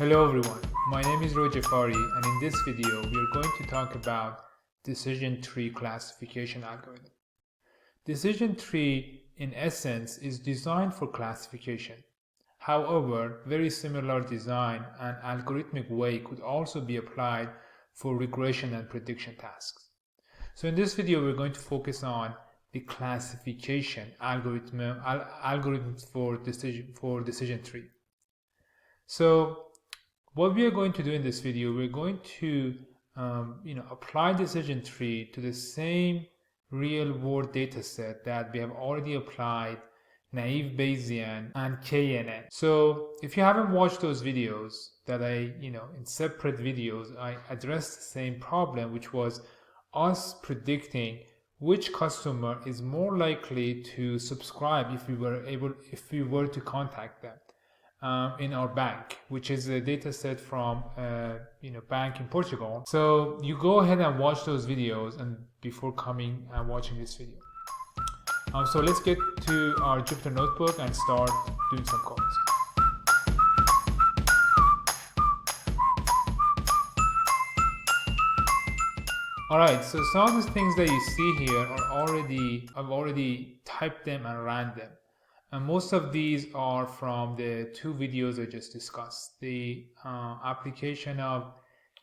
Hello everyone, my name is Rojafari, and in this video we are going to talk about decision tree classification algorithm. Decision tree in essence is designed for classification. However, very similar design and algorithmic way could also be applied for regression and prediction tasks. So in this video we're going to focus on the classification algorithms for decision tree. So what we are going to do in this video, we're going to apply decision tree to the same real-world data set that we have already applied naive Bayesian and KNN. So if you haven't watched those videos that in separate videos, I addressed the same problem, which was us predicting which customer is more likely to subscribe if we were to contact them. In our bank, which is a data set from bank in Portugal. So you go ahead and watch those videos and before coming and watching this video. So let's get to our Jupyter notebook and start doing some codes. Alright, so some of the things that you see here are I've already typed them and ran them. And most of these are from the two videos I just discussed. The application of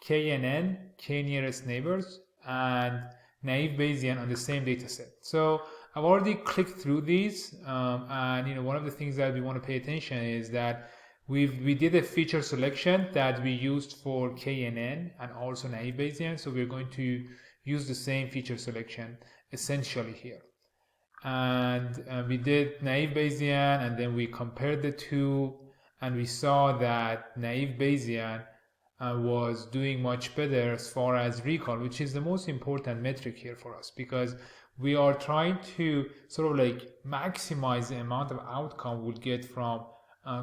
KNN, K nearest neighbors, and naive Bayesian on the same data set. So I've already clicked through these, and one of the things that we want to pay attention is that we did a feature selection that we used for KNN and also naive Bayesian. So we're going to use the same feature selection essentially here. And we did naive Bayesian, and then we compared the two, and we saw that naive Bayesian was doing much better as far as recall, which is the most important metric here for us, because we are trying to sort of like maximize the amount of outcome we'll get from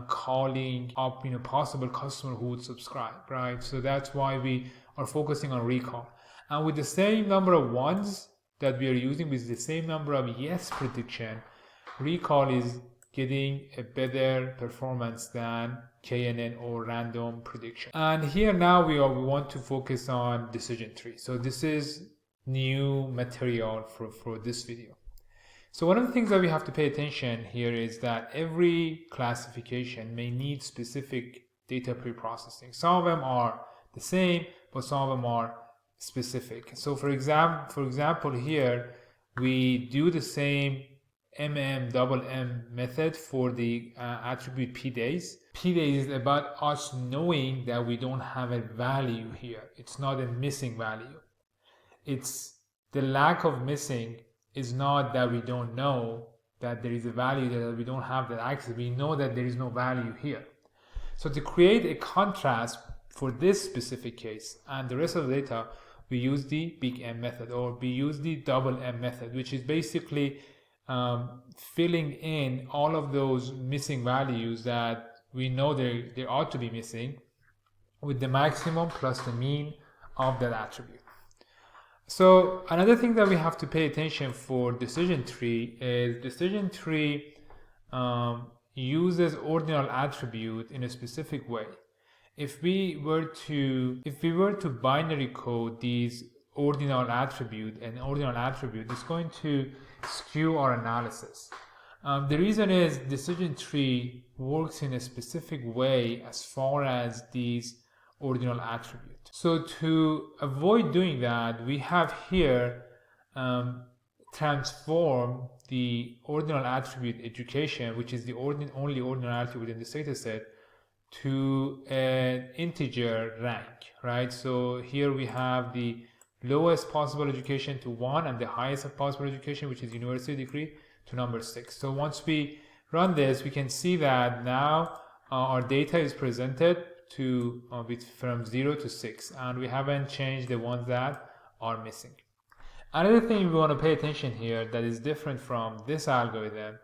calling up possible customer who would subscribe, right? So that's why we are focusing on recall, and with the same number of ones that we are using, with the same number of yes prediction, recall is getting a better performance than KNN or random prediction. And here now we want to focus on decision tree. So this is new material for this video. So one of the things that we have to pay attention here is that every classification may need specific data preprocessing. Some of them are the same, but some of them are specific. So for example here we do the same double M method for the attribute p days. P days is about us knowing that we don't have a value here. It's not a missing value. It's the lack of missing is not that we don't know that there is a value, that we don't have that access. We know that there is no value here. So to create a contrast for this specific case and the rest of the data, we use the big M method, or we use the double M method, which is basically filling in all of those missing values that we know they ought to be missing with the maximum plus the mean of that attribute. So another thing that we have to pay attention for decision tree is decision tree uses ordinal attribute in a specific way. If we were to binary code these ordinal attribute, an ordinal attribute is going to skew our analysis. The reason is decision tree works in a specific way as far as these ordinal attribute. So to avoid doing that, we have here transform the ordinal attribute education, which is the only ordinal attribute within this data set, to an integer rank, right? So here we have the lowest possible education to 1 and the highest possible education, which is university degree, to number 6. So once we run this, we can see that now our data is presented to from 0 to 6, and we haven't changed the ones that are missing. Another thing we want to pay attention here that is different from this algorithm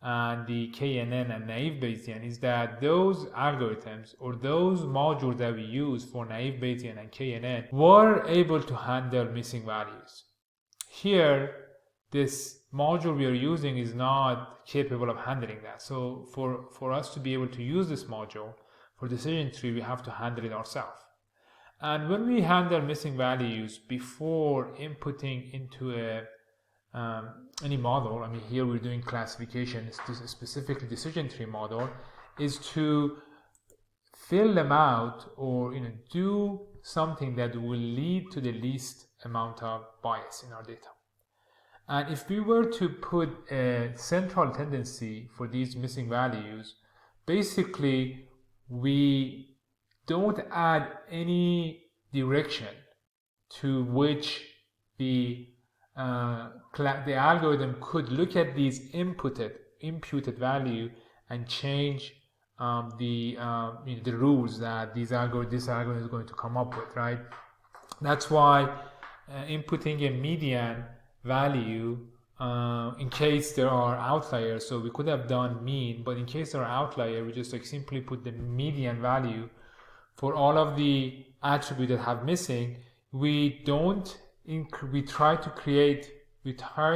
and the KNN and naive Bayesian is that those algorithms or those modules that we use for naive Bayesian and KNN were able to handle missing values. Here, this module we are using is not capable of handling that. So for us to be able to use this module for decision tree, we have to handle it ourselves. And when we handle missing values before inputting into any model, I mean here we're doing classification, specifically decision tree model, is to fill them out or do something that will lead to the least amount of bias in our data. And if we were to put a central tendency for these missing values, basically we don't add any direction to which the algorithm could look at these imputed value and change the rules that this algorithm is going to come up with, right? That's why inputting a median value in case there are outliers. So we could have done mean, but in case there are outliers, we just simply put the median value for all of the attributes that have missing. We try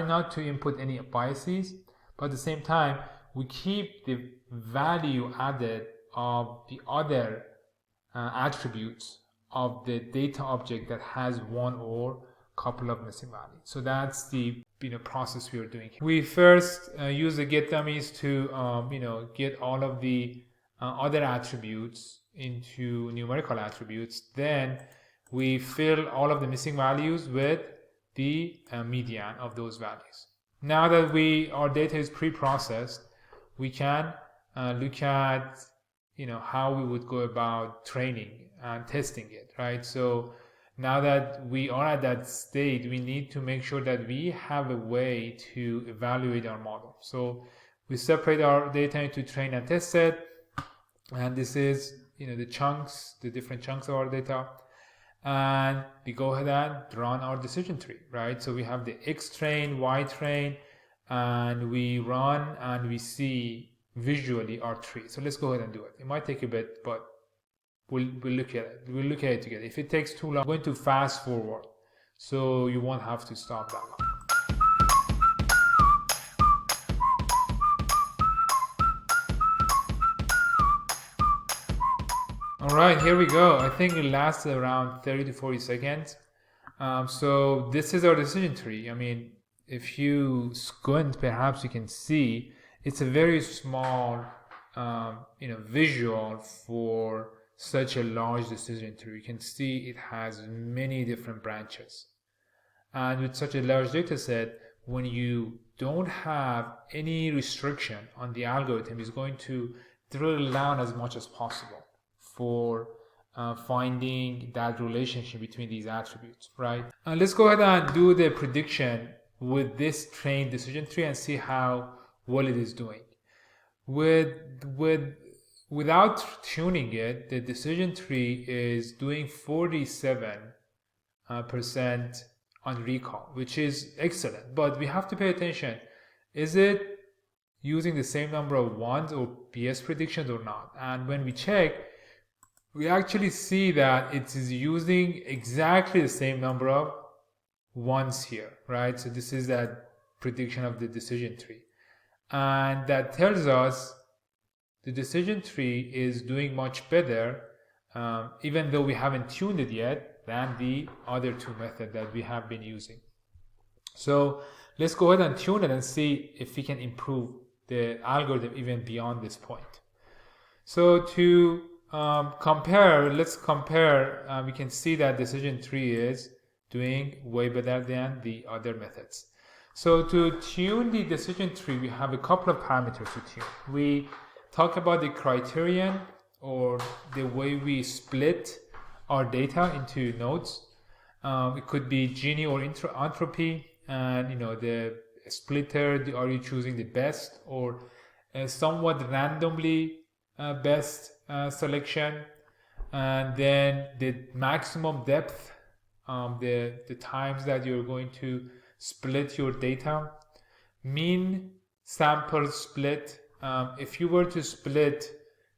not to input any biases, but at the same time we keep the value added of the other attributes of the data object that has one or couple of missing values. So that's the process we are doing. We first use the get dummies to get all of the other attributes into numerical attributes. Then we fill all of the missing values with the median of those values. Now that our data is pre-processed, we can look at how we would go about training and testing it, right? So now that we are at that state, we need to make sure that we have a way to evaluate our model. So we separate our data into train and test set, and this is the different chunks of our data, and we go ahead and run our decision tree, right? So we have the X train, Y train, and we run and we see visually our tree. So let's go ahead and do it. It might take a bit, but we'll look at it. We'll look at it together. If it takes too long, I'm going to fast forward, so you won't have to stop that long. All right, here we go. I think it lasts around 30 to 40 seconds. So this is our decision tree. I mean, if you squint, perhaps you can see it's a very small, visual for such a large decision tree. You can see it has many different branches. And with such a large data set, when you don't have any restriction on the algorithm, it's going to drill down as much as possible for finding that relationship between these attributes, right? And let's go ahead and do the prediction with this trained decision tree and see how well it is doing. Without tuning it, the decision tree is doing 47% on recall, which is excellent. But we have to pay attention. Is it using the same number of ones or PS predictions or not? And when we check, we actually see that it is using exactly the same number of ones here, right? So this is that prediction of the decision tree. And that tells us the decision tree is doing much better, even though we haven't tuned it yet, than the other two methods that we have been using. So let's go ahead and tune it and see if we can improve the algorithm even beyond this point. So to let's compare. We can see that decision tree is doing way better than the other methods. So to tune the decision tree, we have a couple of parameters to tune. We talk about the criterion, or the way we split our data into nodes. It could be Gini or entropy, and the splitter, are you choosing the best or somewhat randomly best selection, and then the maximum depth, the times that you're going to split your data, mean sample split. If you were to split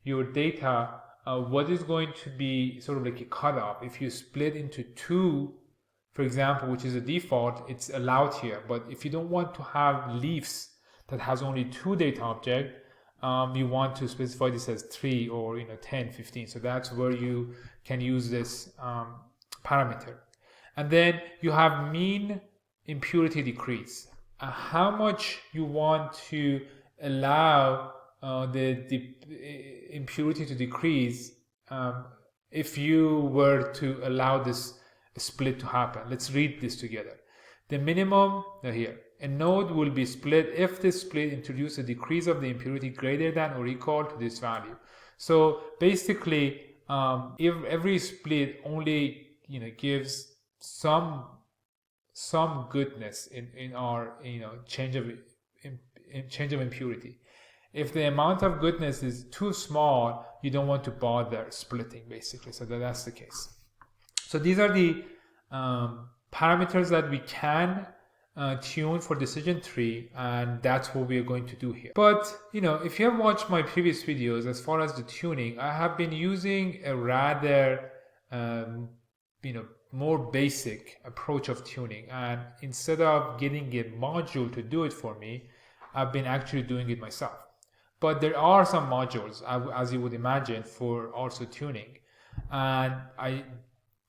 your data, what is going to be sort of like a cutoff? If you split into two, for example, which is a default, it's allowed here. But if you don't want to have leaves that has only two data objects, you want to specify this as 3 or 10, 15. So that's where you can use this parameter. And then you have mean impurity decrease. How much you want to allow the impurity to decrease if you were to allow this split to happen. Let's read this together. The minimum here. A node will be split if this split introduces a decrease of the impurity greater than or equal to this value. So basically, if every split only gives some goodness in our change of impurity. If the amount of goodness is too small, you don't want to bother splitting, basically. So that's the case. So these are the parameters that we can tune for decision tree, and that's what we are going to do here. But if you have watched my previous videos, as far as the tuning, I have been using a rather more basic approach of tuning, and instead of getting a module to do it for me, I've been actually doing it myself. But there are some modules, as you would imagine, for also tuning, and I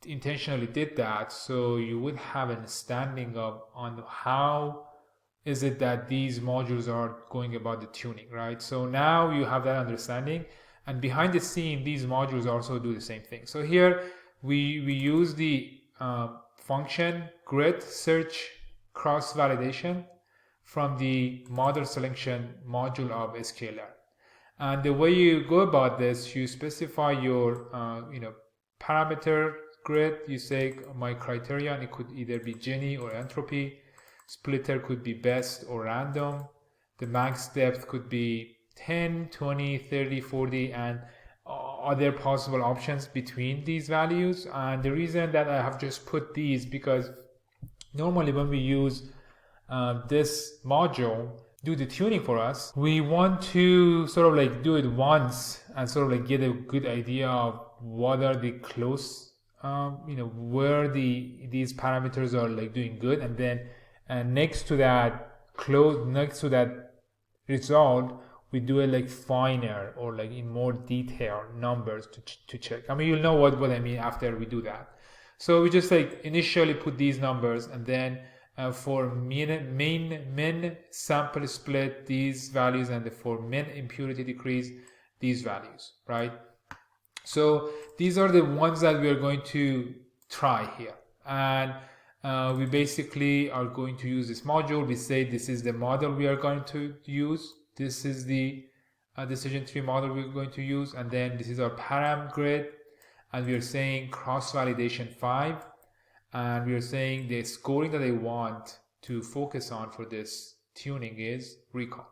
intentionally did that so you would have an understanding on how is it that these modules are going about the tuning, right? So now you have that understanding, and behind the scene these modules also do the same thing. So here we use the function grid search cross validation from the model selection module of sklearn. And the way you go about this, you specify your parameter grid. You say my criterion, it could either be Gini or entropy. Splitter could be best or random. The max depth could be 10, 20, 30, 40, and other possible options between these values. And the reason that I have just put these, because normally when we use this module do the tuning for us, we want to sort of like do it once and sort of like get a good idea of what are the close where these parameters are like doing good, and then next to that result we do it like finer or like in more detail numbers to check. I mean, you'll know what I mean after we do that. So we just like initially put these numbers, and then for min sample split these values, and for min impurity decrease these values, right? So these are the ones that we are going to try here, and we basically are going to use this module. We say this is the model we are going to use, this is the decision tree model we're going to use, and then this is our param grid, and we are saying cross validation 5, and we are saying the scoring that I want to focus on for this tuning is recall.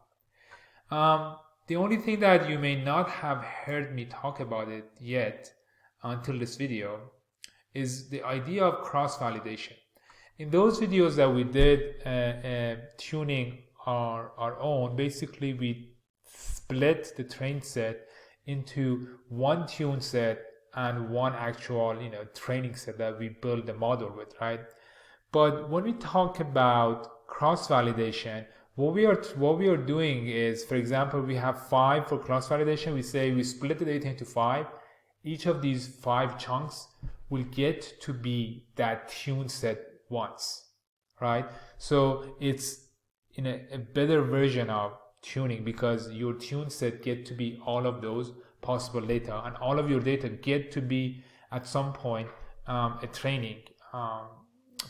The only thing that you may not have heard me talk about it yet until this video is the idea of cross validation. In those videos that we did tuning our own, basically we split the train set into one tune set and one actual training set that we build the model with, right? But when we talk about cross validation, what we are doing is, for example, we have 5 for cross validation. We say we split the data into 5. Each of these 5 chunks will get to be that tune set once, right? So it's in a better version of tuning, because your tune set get to be all of those possible data, and all of your data get to be at some point a training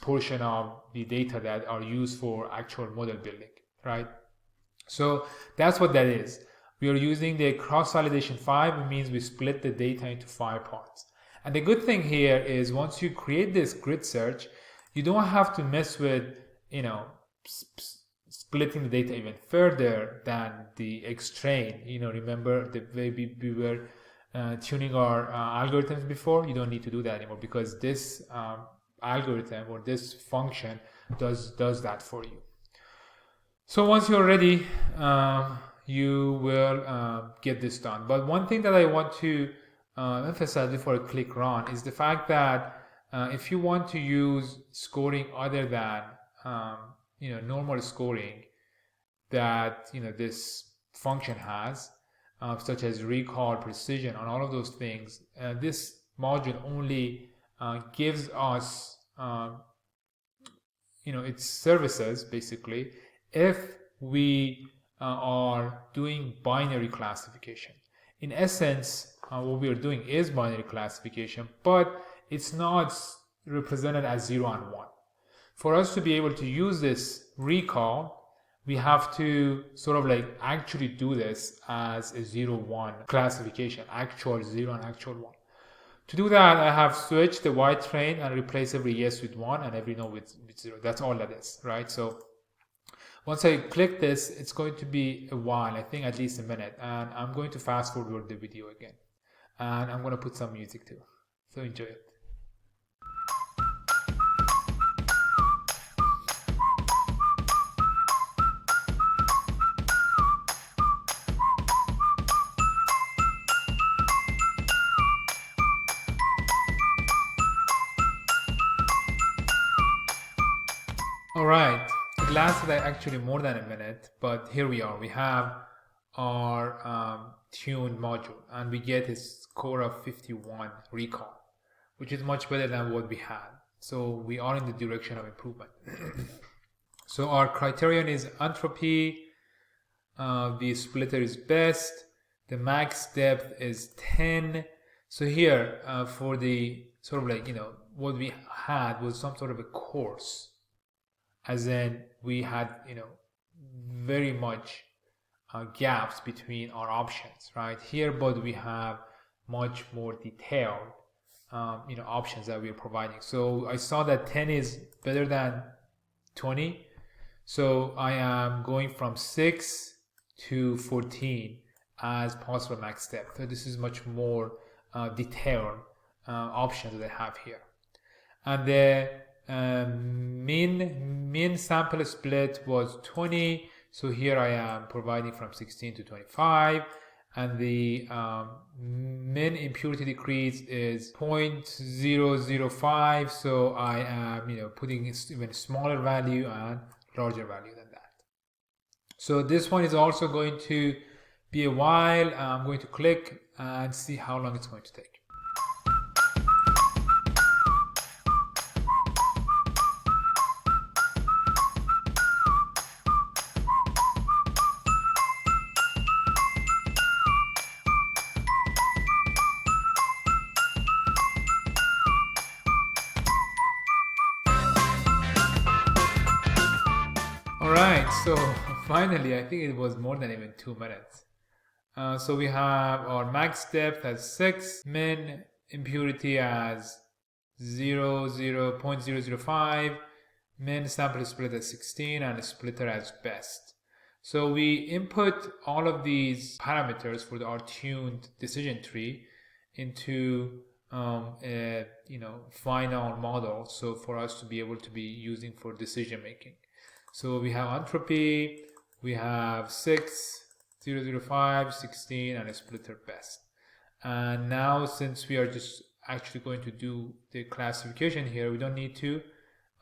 portion of the data that are used for actual model building, right? So that's what that is. We are using the cross validation 5. It means we split the data into 5 parts. And the good thing here is once you create this grid search, you don't have to mess with splitting the data even further than the xtrain. Remember the way we were tuning our algorithms before? You don't need to do that anymore, because this algorithm or this function does that for you. So once you're ready, you will get this done. But one thing that I want to emphasize before I click run is the fact that if you want to use scoring other than normal scoring that this function has, such as recall, precision, and all of those things, this module only gives us its services basically if we are doing binary classification. In essence, what we are doing is binary classification, but it's not represented as 0 and 1. For us to be able to use this recall, we have to sort of like actually do this as a 0-1 classification, actual 0 and actual 1. To do that, I have switched the white train and replace every yes with 1 and every no with 0. That's all that is, right? So once I click this, it's going to be a while, I think at least a minute, and I'm going to fast forward the video again. And I'm going to put some music too. So enjoy it. Alright, it lasted actually more than a minute, but here we are. We have our tuned module and we get a score of 51 recall, which is much better than what we had. So we are in the direction of improvement. So our criterion is entropy, the splitter is best, the max depth is 10. So here for the sort of like, what we had was some sort of a course. As in we had very much gaps between our options, right? Here but we have much more detailed options that we are providing. So I saw that 10 is better than 20, so I am going from 6 to 14 as possible max depth. So this is much more detailed options that I have here. And the mean sample split was 20, so here I am providing from 16 to 25, and the min impurity decrease is 0.005, so I am putting even smaller value and larger value than that. So this one is also going to be a while. I'm going to click and see how long it's going to take. Alright, so finally, I think it was more than even 2 minutes. So we have our max depth as 6, min impurity as 0.005, min sample split as 16, and a splitter as best. So we input all of these parameters for our tuned decision tree into a final model, so for us to be able to be using for decision making. So we have entropy, we have 6, 0.005, 16, and a splitter best. And now since we are just actually going to do the classification here, we don't need to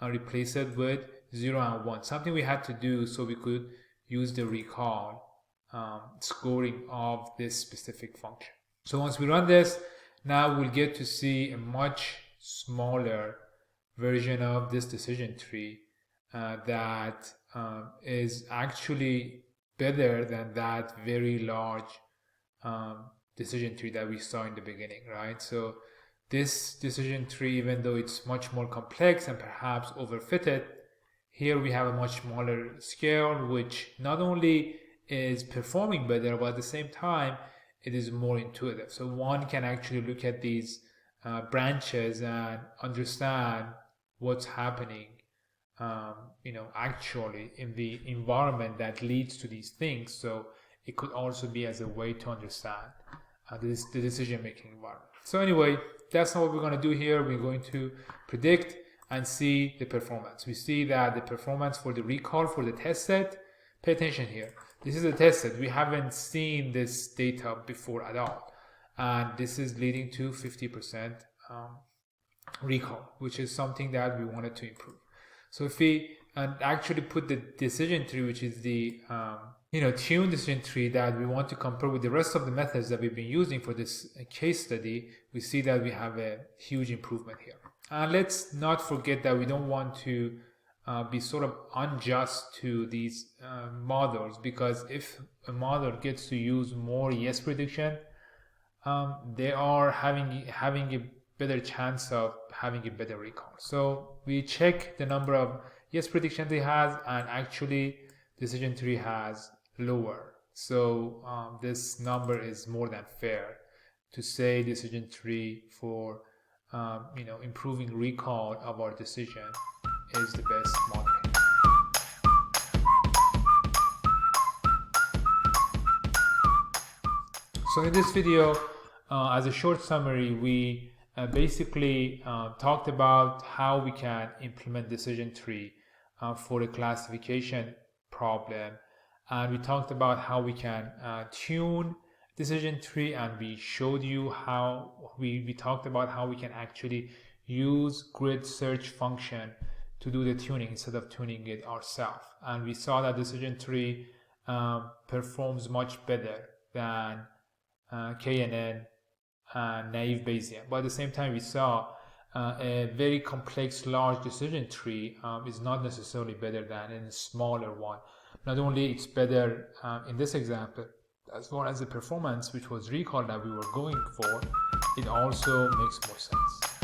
replace it with 0 and 1. Something we had to do so we could use the recall scoring of this specific function. So once we run this, now we'll get to see a much smaller version of this decision tree that is actually better than that very large decision tree that we saw in the beginning, right? So this decision tree, even though it's much more complex and perhaps overfitted, here we have a much smaller scale, which not only is performing better, but at the same time it is more intuitive. So one can actually look at these branches and understand what's happening actually in the environment that leads to these things. So it could also be as a way to understand the decision-making environment. So anyway, that's not what we're going to do here. We're going to predict and see the performance. We see that the performance for the recall for the test set, pay attention here. This is a test set. We haven't seen this data before at all. And this is leading to 50% recall, which is something that we wanted to improve. So if we actually put the decision tree, which is the tune decision tree that we want to compare with the rest of the methods that we've been using for this case study, we see that we have a huge improvement here. And let's not forget that we don't want to be sort of unjust to these models, because if a model gets to use more yes prediction, they are having a better chance of having a better recall. So we check the number of yes predictions it has, and actually decision tree has lower. So this number is more than fair to say decision tree for improving recall of our decision is the best model. So in this video, as a short summary, we basically talked about how we can implement decision tree for a classification problem, and we talked about how we can tune decision tree, and we showed you how we talked about how we can actually use grid search function to do the tuning instead of tuning it ourselves. And we saw that decision tree performs much better than KNN and naive Bayesian. But at the same time, we saw a very complex large decision tree is not necessarily better than a smaller one. Not only it's better in this example as far as the performance, which was recall that we were going for, it also makes more sense.